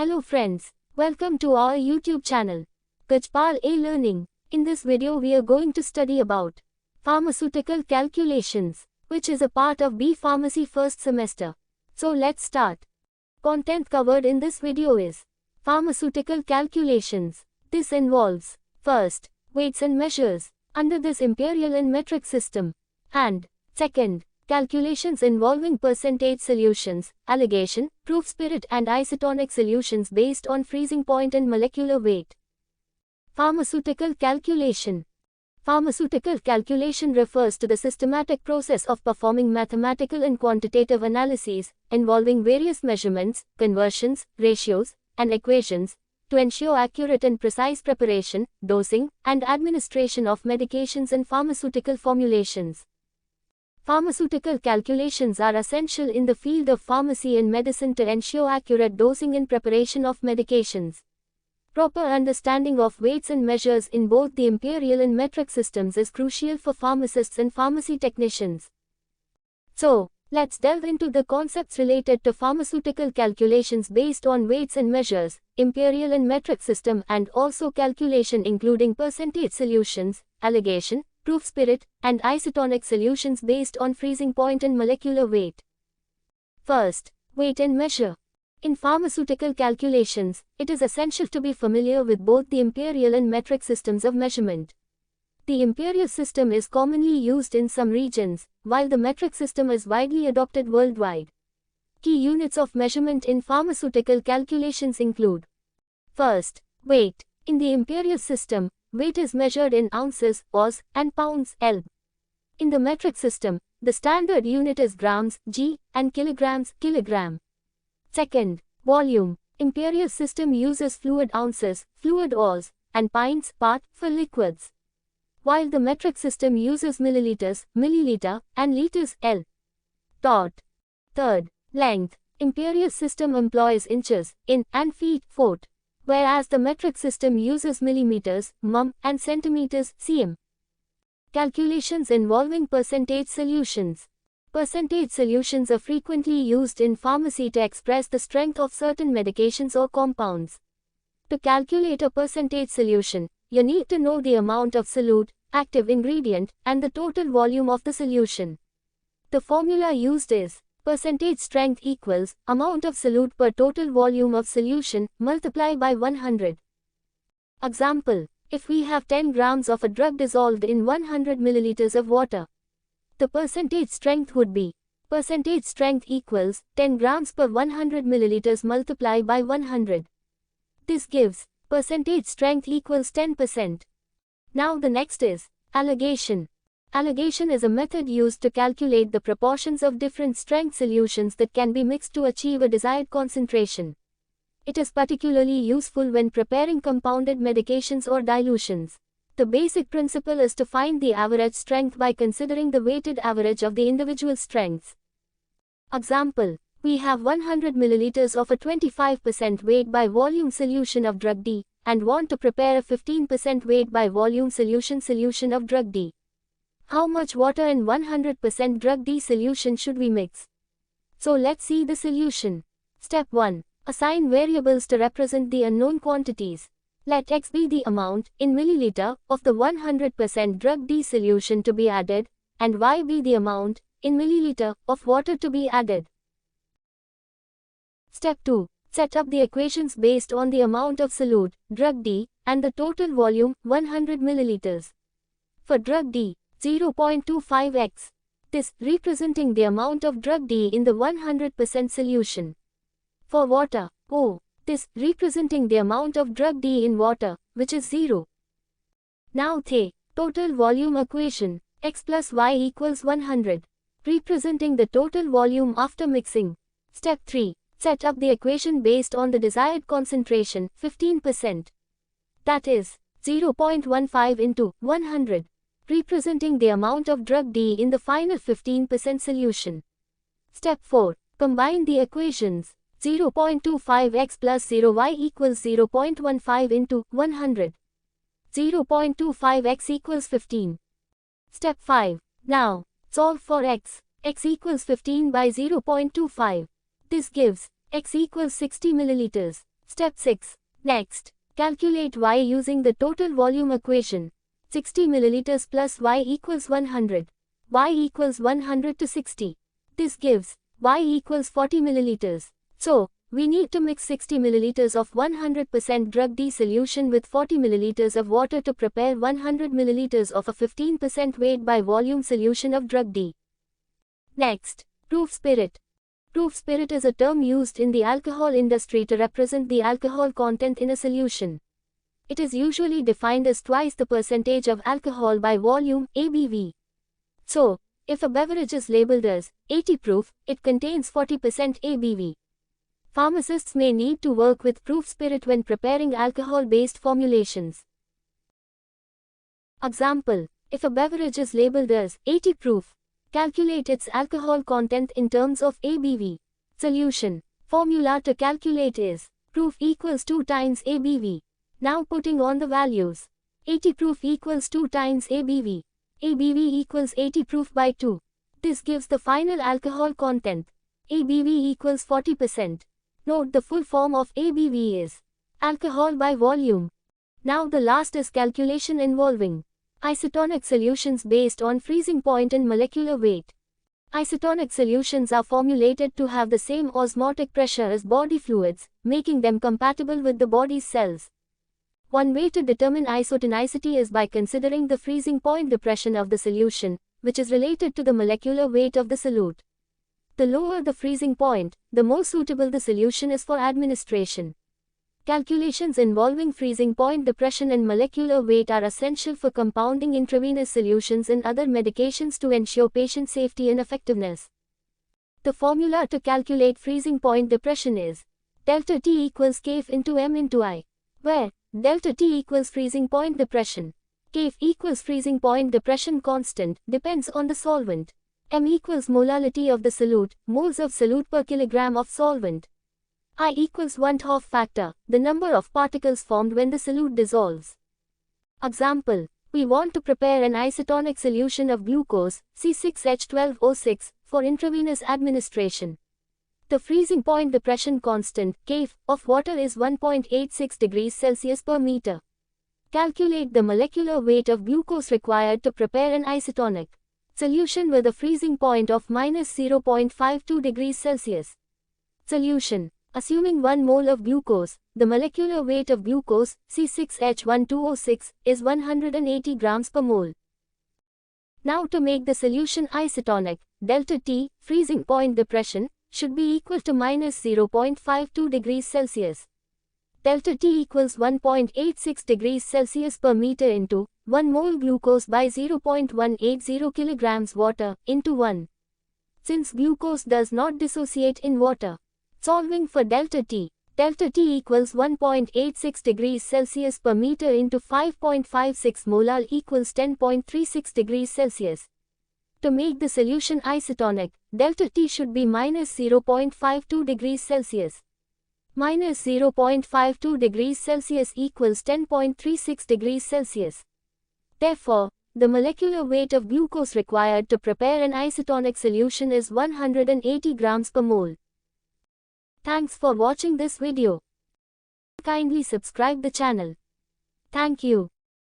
Hello friends, welcome to our YouTube channel, Gajpal A Learning. In this video we are going to study about Pharmaceutical Calculations, which is a part of B-Pharmacy first semester. So let's start. Content covered in this video is Pharmaceutical Calculations. This involves, first, weights and measures, under this imperial and metric system, and, second, calculations involving percentage solutions, alligation, proof spirit and isotonic solutions based on freezing point and molecular weight. Pharmaceutical calculation. Pharmaceutical calculation refers to the systematic process of performing mathematical and quantitative analyses, involving various measurements, conversions, ratios, and equations, to ensure accurate and precise preparation, dosing, and administration of medications and pharmaceutical formulations. Pharmaceutical calculations are essential in the field of pharmacy and medicine to ensure accurate dosing and preparation of medications. Proper understanding of weights and measures in both the imperial and metric systems is crucial for pharmacists and pharmacy technicians. So, let's delve into the concepts related to pharmaceutical calculations based on weights and measures, imperial and metric system, and also calculation including percentage solutions, alligation, proof spirit, and isotonic solutions based on freezing point and molecular weight. First, weight and measure. In pharmaceutical calculations, it is essential to be familiar with both the imperial and metric systems of measurement. The imperial system is commonly used in some regions, while the metric system is widely adopted worldwide. Key units of measurement in pharmaceutical calculations include: first, weight. In the imperial system, weight is measured in ounces, oz, and pounds, lb. In the metric system, the standard unit is grams, g, and kilograms, kilogram. Second, volume. Imperial system uses fluid ounces, fluid oz, and pints, part, for liquids, while the metric system uses milliliters, milliliter, and liters, L. Dot. Third, length. Imperial system employs inches, in, and feet, foot, whereas the metric system uses millimeters, mm, and centimeters, cm. Calculations involving percentage solutions. Percentage solutions are frequently used in pharmacy to express the strength of certain medications or compounds. To calculate a percentage solution, you need to know the amount of solute, active ingredient, and the total volume of the solution. The formula used is percentage strength equals amount of solute per total volume of solution multiply by 100. Example: if we have 10 grams of a drug dissolved in 100 milliliters of water, the percentage strength would be percentage strength equals 10 grams per 100 milliliters multiply by 100. This gives percentage strength equals 10%. Now the next is alligation. Alligation is a method used to calculate the proportions of different strength solutions that can be mixed to achieve a desired concentration. It is particularly useful when preparing compounded medications or dilutions. The basic principle is to find the average strength by considering the weighted average of the individual strengths. Example: we have 100 milliliters of a 25% weight by volume solution of drug D, and want to prepare a 15% weight by volume solution of drug D. How much water in 100% drug D solution should we mix? So let's see the solution. Step 1. Assign variables to represent the unknown quantities. Let X be the amount, in milliliter, of the 100% drug D solution to be added, and Y be the amount, in milliliter, of water to be added. Step 2. Set up the equations based on the amount of solute, drug D, and the total volume, 100 milliliters. For drug D, 0.25x. This, representing the amount of drug D in the 100% solution. For water, O. This, representing the amount of drug D in water, which is 0. Now the total volume equation, x plus y equals 100, representing the total volume after mixing. Step 3. Set up the equation based on the desired concentration, 15%. That is, 0.15 into 100, representing the amount of drug D in the final 15% solution. Step 4. Combine the equations. 0.25x plus 0y equals 0.15 into 100. 0.25x equals 15. Step 5. Now, solve for x. X equals 15 by 0.25. This gives x equals 60 milliliters. Step 6. Next, calculate Y using the total volume equation. 60 milliliters plus Y equals 100. Y equals 100 to 60. This gives Y equals 40 milliliters. So, we need to mix 60 milliliters of 100% drug D solution with 40 milliliters of water to prepare 100 milliliters of a 15% weight by volume solution of drug D. Next, proof spirit. Proof spirit is a term used in the alcohol industry to represent the alcohol content in a solution. It is usually defined as twice the percentage of alcohol by volume, ABV. So, if a beverage is labeled as 80 proof, it contains 40% ABV. Pharmacists may need to work with proof spirit when preparing alcohol-based formulations. Example: if a beverage is labeled as 80 proof, calculate its alcohol content in terms of ABV. Solution. Formula to calculate is proof equals 2 times ABV. Now putting on the values. 80 proof equals 2 times ABV. ABV equals 80 proof by 2. This gives the final alcohol content. ABV equals 40%. Note the full form of ABV is alcohol by volume. Now the last is calculation involving isotonic solutions based on freezing point and molecular weight. Isotonic solutions are formulated to have the same osmotic pressure as body fluids, making them compatible with the body's cells. One way to determine isotonicity is by considering the freezing point depression of the solution, which is related to the molecular weight of the solute. The lower the freezing point, the more suitable the solution is for administration. Calculations involving freezing point depression and molecular weight are essential for compounding intravenous solutions and other medications to ensure patient safety and effectiveness. The formula to calculate freezing point depression is delta T equals Kf into m into I, where delta T equals freezing point depression. Kf equals freezing point depression constant, depends on the solvent. M equals molality of the solute, moles of solute per kilogram of solvent. I equals 1/2 factor, the number of particles formed when the solute dissolves. Example: we want to prepare an isotonic solution of glucose, C6H12O6, for intravenous administration. The freezing point depression constant, Kf, of water is 1.86 degrees Celsius per meter. Calculate the molecular weight of glucose required to prepare an isotonic solution with a freezing point of -0.52 degrees Celsius. Solution. Assuming 1 mole of glucose, the molecular weight of glucose, C6H12O6, is 180 grams per mole. Now to make the solution isotonic, delta T, freezing point depression, should be equal to -0.52 degrees Celsius. Delta T equals 1.86 degrees Celsius per meter into 1 mole glucose by 0.180 kilograms water into 1. Since glucose does not dissociate in water, solving for delta T equals 1.86 degrees Celsius per meter into 5.56 molar equals 10.36 degrees Celsius. To make the solution isotonic, delta T should be -0.52 degrees Celsius. -0.52 degrees Celsius equals 10.36 degrees Celsius. Therefore, the molecular weight of glucose required to prepare an isotonic solution is 180 grams per mole. Thanks for watching this video. Kindly subscribe the channel. Thank you.